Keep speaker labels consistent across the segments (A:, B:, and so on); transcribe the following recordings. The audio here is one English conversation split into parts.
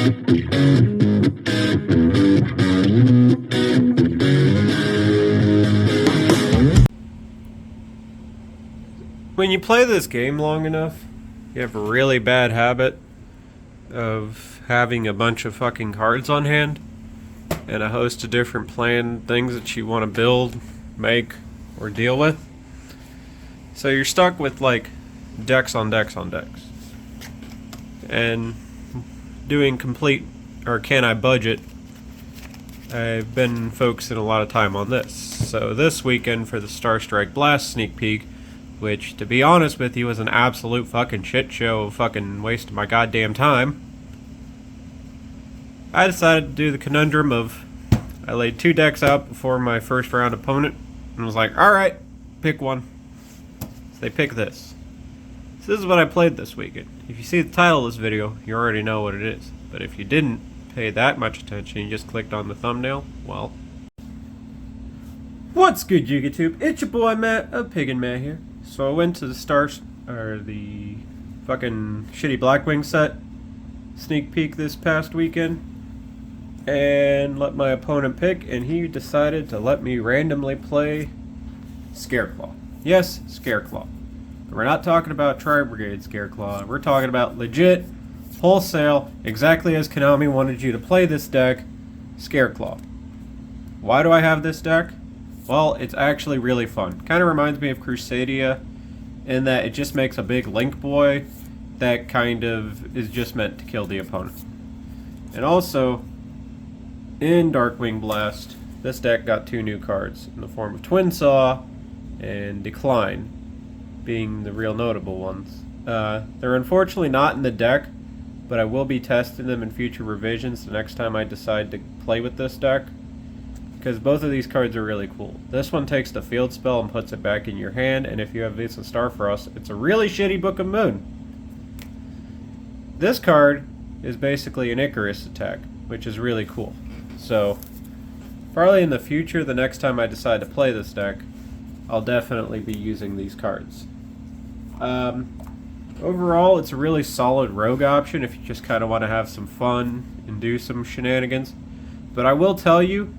A: When you play this game long enough, you have a really bad habit of having a bunch of fucking cards on hand and a host of different planned things that you want to build, make, or deal with. So you're stuck with like decks on decks on decks. And doing complete, or can I budget, I've been focusing a lot of time on this. So this weekend for the Star Strike Blast sneak peek, which, to be honest with you, was an absolute fucking shit show, fucking waste of my goddamn time, I decided to do the conundrum of, I laid 2 decks out before my first round opponent, and was like, alright, pick one. So they pick this. So this is what I played this weekend. If you see the title of this video, you already know what it is. But if you didn't pay that much attention, you just clicked on the thumbnail, well... What's good, YouTube? It's your boy Matt of Piggin Matt here. So I went to the the fucking shitty Blackwing set sneak peek this past weekend and let my opponent pick, and he decided to let me randomly play Scareclaw. Yes, Scareclaw. We're not talking about Tri-Brigade Scareclaw. We're talking about legit, wholesale, exactly as Konami wanted you to play this deck, Scareclaw. Why do I have this deck? Well, it's actually really fun. Kind of reminds me of Crusadia in that it just makes a big Link Boy that kind of is just meant to kill the opponent. And also, in Darkwing Blast, this deck got 2 new cards in the form of Twin Saw and Decline, being the real notable ones. They're unfortunately not in the deck, but I will be testing them in future revisions the next time I decide to play with this deck, because both of these cards are really cool. This one takes the field spell and puts it back in your hand, and if you have Visa Starfrost, it's a really shitty Book of Moon. This card is basically an Icarus attack, which is really cool. So, probably in the future, the next time I decide to play this deck, I'll definitely be using these cards. Overall, it's a really solid rogue option if you just kind of want to have some fun and do some shenanigans. But I will tell you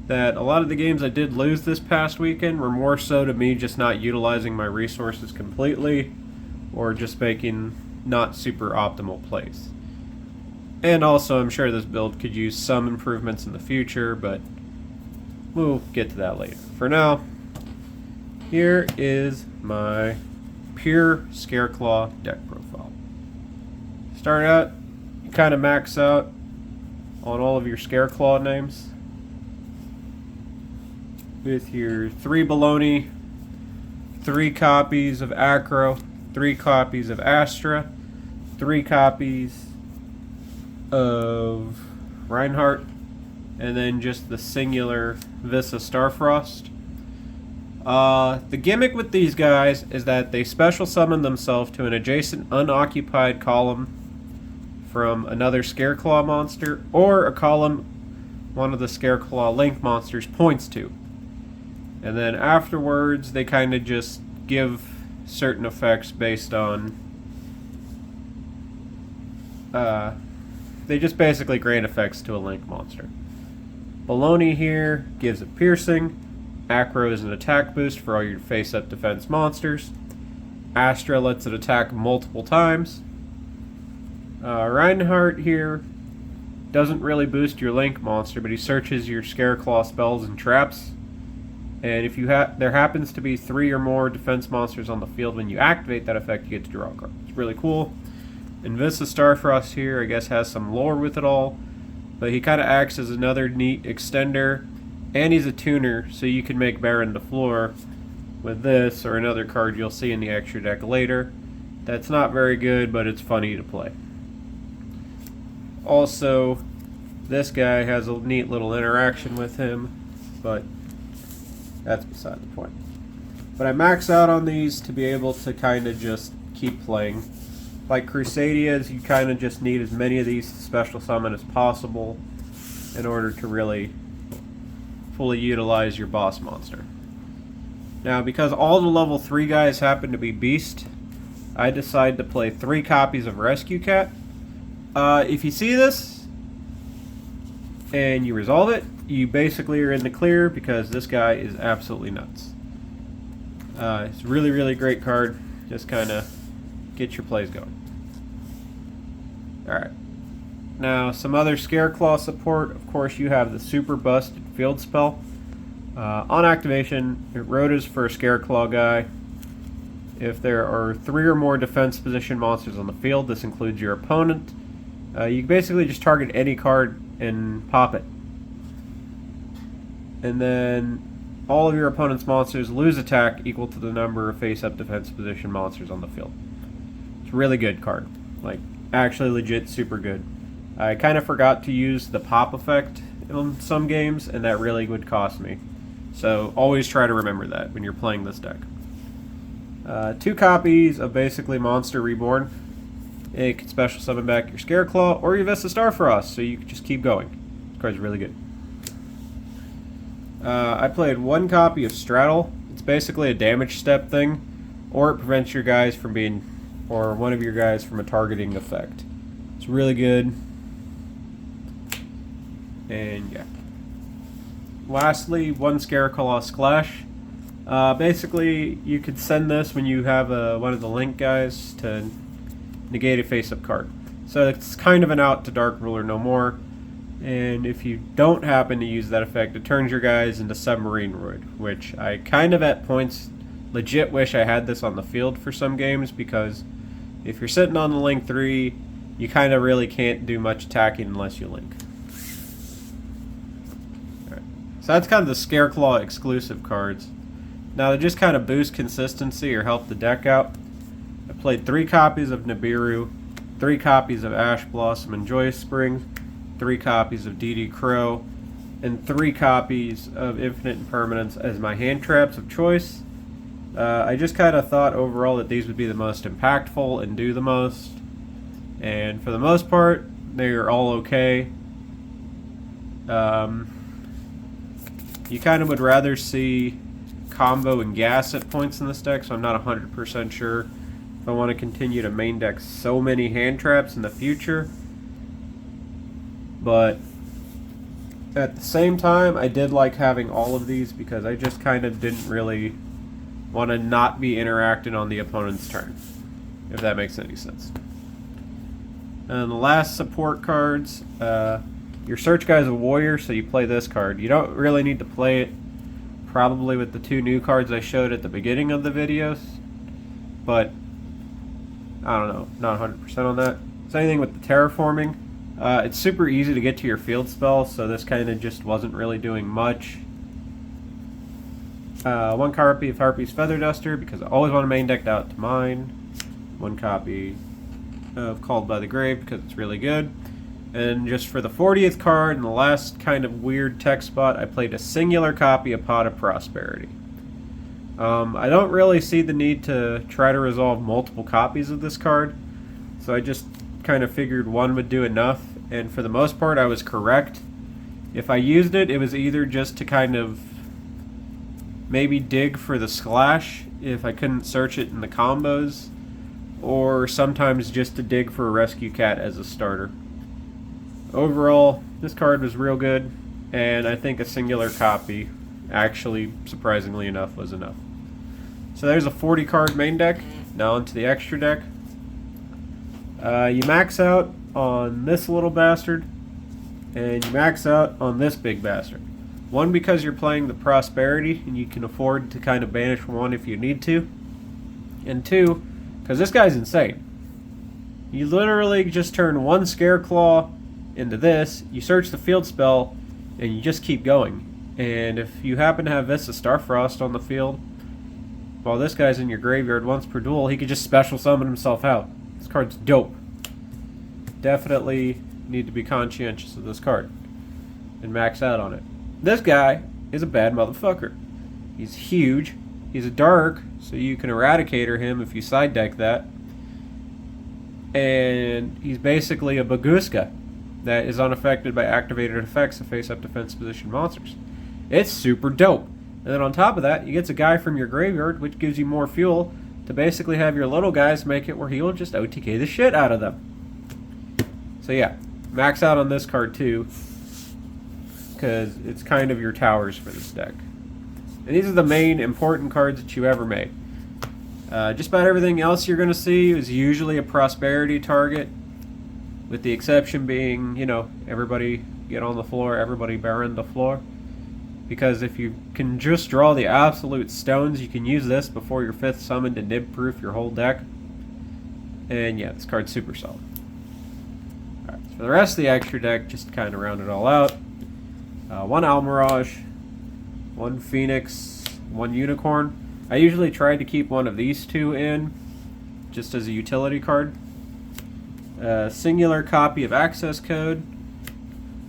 A: that a lot of the games I did lose this past weekend were more so to me just not utilizing my resources completely, or just making not super optimal plays. And also, I'm sure this build could use some improvements in the future, but we'll get to that later. For now, here is my pure Scareclaw deck profile. Start out, you kind of max out on all of your Scareclaw names with your 3 Baloney, 3 copies of Acro, 3 copies of Astra, 3 copies of Reinhardt, and then just the singular Visa Starfrost. The gimmick with these guys is that they special summon themselves to an adjacent unoccupied column from another Scareclaw monster, or a column one of the Scareclaw Link monsters points to. And then afterwards, they kind of just give certain effects based on... they just basically grant effects to a Link monster. Baloney here gives it piercing. Acro is an attack boost for all your face-up defense monsters. Astra lets it attack multiple times. Reinhardt here doesn't really boost your Link monster, but he searches your Scareclaw spells and traps. And if there happens to be 3 or more defense monsters on the field when you activate that effect, you get to draw a card. It's really cool. And Visa Starfrost here, I guess, has some lore with it all, but he kind of acts as another neat extender, and he's a tuner, so you can make Baron de Fleur with this or another card you'll see in the extra deck later. That's not very good, but it's funny to play. Also, this guy has a neat little interaction with him, but that's beside the point. But I max out on these to be able to kind of just keep playing. Like Crusadias, you kind of just need as many of these to special summon as possible in order to really fully utilize your boss monster. Now, because all the level 3 guys happen to be Beast, I decided to play 3 copies of Rescue Cat. If you see this, and you resolve it, you basically are in the clear because this guy is absolutely nuts. It's a really, really great card. Just kind of get your plays going. Alright. Now, some other Scareclaw support. Of course, you have the Super Busted Field Spell. On activation, it rotas for a Scareclaw guy. If there are 3 or more defense position monsters on the field, this includes your opponent, you can basically just target any card and pop it. And then all of your opponent's monsters lose attack equal to the number of face-up defense position monsters on the field. It's a really good card. Like, actually legit super good. I kind of forgot to use the pop effect in some games, and that really would cost me. So always try to remember that when you're playing this deck. 2 copies of basically Monster Reborn. It can special summon back your Scareclaw or your Vista Starfrost, so you can just keep going. This card's really good. I played 1 copy of Straddle. It's basically a damage step thing, or it prevents your guys from being, or one of your guys from a targeting effect. It's really good. And yeah. Lastly, 1 Scareclaw Splash. Basically, you could send this when you have one of the Link guys to negate a face-up card. So it's kind of an out to Dark Ruler no more. And if you don't happen to use that effect, it turns your guys into Submarine Roid, which I kind of at points legit wish I had this on the field for some games, because if you're sitting on the Link 3, you kind of really can't do much attacking unless you Link. Alright. So that's kind of the Scareclaw exclusive cards. Now, to just kind of boost consistency or help the deck out, I played 3 copies of Nibiru, 3 copies of Ash Blossom and Joyous Spring, 3 copies of DD Crow, and 3 copies of Infinite Impermanence as my hand traps of choice. I just kind of thought overall that these would be the most impactful and do the most. And for the most part, they are all okay. You kind of would rather see combo and gas at points in this deck, so I'm not 100% sure if I want to continue to main deck so many hand traps in the future. But at the same time, I did like having all of these because I just kind of didn't really want to not be interacting on the opponent's turn, if that makes any sense. And the last support cards, your search guy's a warrior, so you play this card. You don't really need to play it probably with the 2 new cards I showed at the beginning of the videos, but I don't know, not 100% on that. Same thing with the terraforming. It's super easy to get to your field spell, so this kind of just wasn't really doing much. 1 copy of Harpy's Feather Duster, because I always want to main decked out to mine. 1 copy of Called by the Grave, because it's really good. And just for the 40th card and the last kind of weird tech spot, I played a singular copy of Pot of Prosperity. I don't really see the need to try to resolve multiple copies of this card, so I just kind of figured 1 would do enough, and for the most part I was correct. If I used it, it was either just to kind of maybe dig for the Slash if I couldn't search it in the combos, or sometimes just to dig for a Rescue Cat as a starter. Overall, this card was real good, and I think a singular copy, actually, surprisingly enough, was enough. So there's a 40 card main deck. Now onto the extra deck. You max out on this little bastard, and you max out on this big bastard. 1, because you're playing the Prosperity, and you can afford to kind of banish 1 if you need to. And 2, because this guy's insane. You literally just turn 1 Scareclaw into this, you search the field spell, and you just keep going. And if you happen to have Vista Starfrost on the field, while this guy's in your graveyard once per duel, he could just special summon himself out. This card's dope. Definitely need to be conscientious of this card and max out on it. This guy is a bad motherfucker. He's huge. He's a dark, so you can Eradicator him if you side deck that. And he's basically a Baguska that is unaffected by activated effects of face-up defense position monsters. It's super dope. And then on top of that, you get a guy from your graveyard, which gives you more fuel to basically have your little guys make it where he will just OTK the shit out of them. So yeah, max out on this card too. because it's kind of your towers for this deck. And these are the main important cards that you ever make. Just about everything else you're going to see is usually a prosperity target, with the exception being, you know, everybody get on the floor, everybody burn the floor. Because if you can just draw the absolute stones, you can use this before your 5th summon to nib-proof your whole deck. And yeah, this card's super solid. Alright, so for the rest of the extra deck, just to kind of round it all out. 1 Almirage, 1 Phoenix, 1 Unicorn. I usually try to keep one of these 2 in, just as a utility card. A singular copy of Access Code.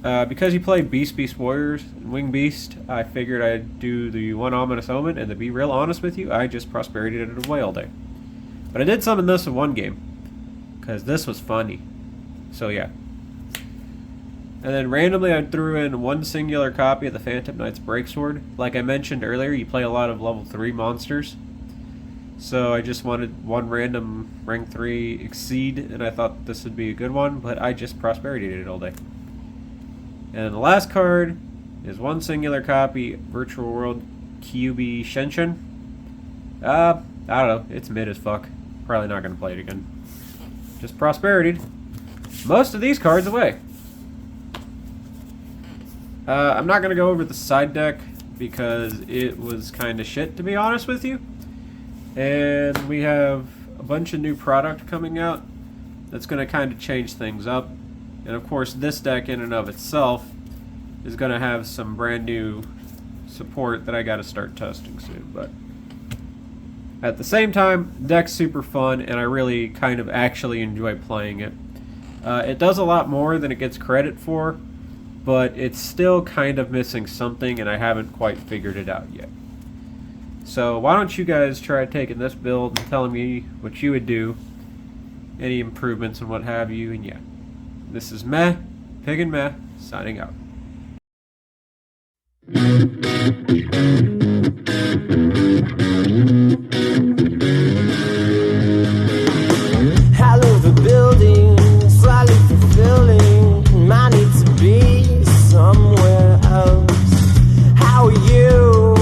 A: Because you play Beast Warriors and Wing Beast, I figured I'd do the 1 Ominous Omen, and to be real honest with you, I just prosperityed it away all day. But I did summon this in one game, because this was funny. So yeah. And then randomly I threw in 1 singular copy of the Phantom Knight's Breaksword. Like I mentioned earlier, you play a lot of level 3 monsters. So I just wanted 1 random rank 3 Exceed, and I thought this would be a good one, but I just prosperityed it all day. And the last card is 1 singular copy, Virtual World QB Shenshin. I don't know, it's mid as fuck. Probably not going to play it again. Just prosperityed most of these cards away. I'm not going to go over the side deck because it was kind of shit, to be honest with you. And we have a bunch of new product coming out that's going to kind of change things up. And of course, this deck in and of itself is going to have some brand new support that I got to start testing soon. But at the same time, the deck's super fun, and I really kind of actually enjoy playing it. It does a lot more than it gets credit for, but it's still kind of missing something, and I haven't quite figured it out yet. So why don't you guys try taking this build and telling me what you would do, any improvements and what have you, and yeah. This is Meh, Pig and Meh, signing out.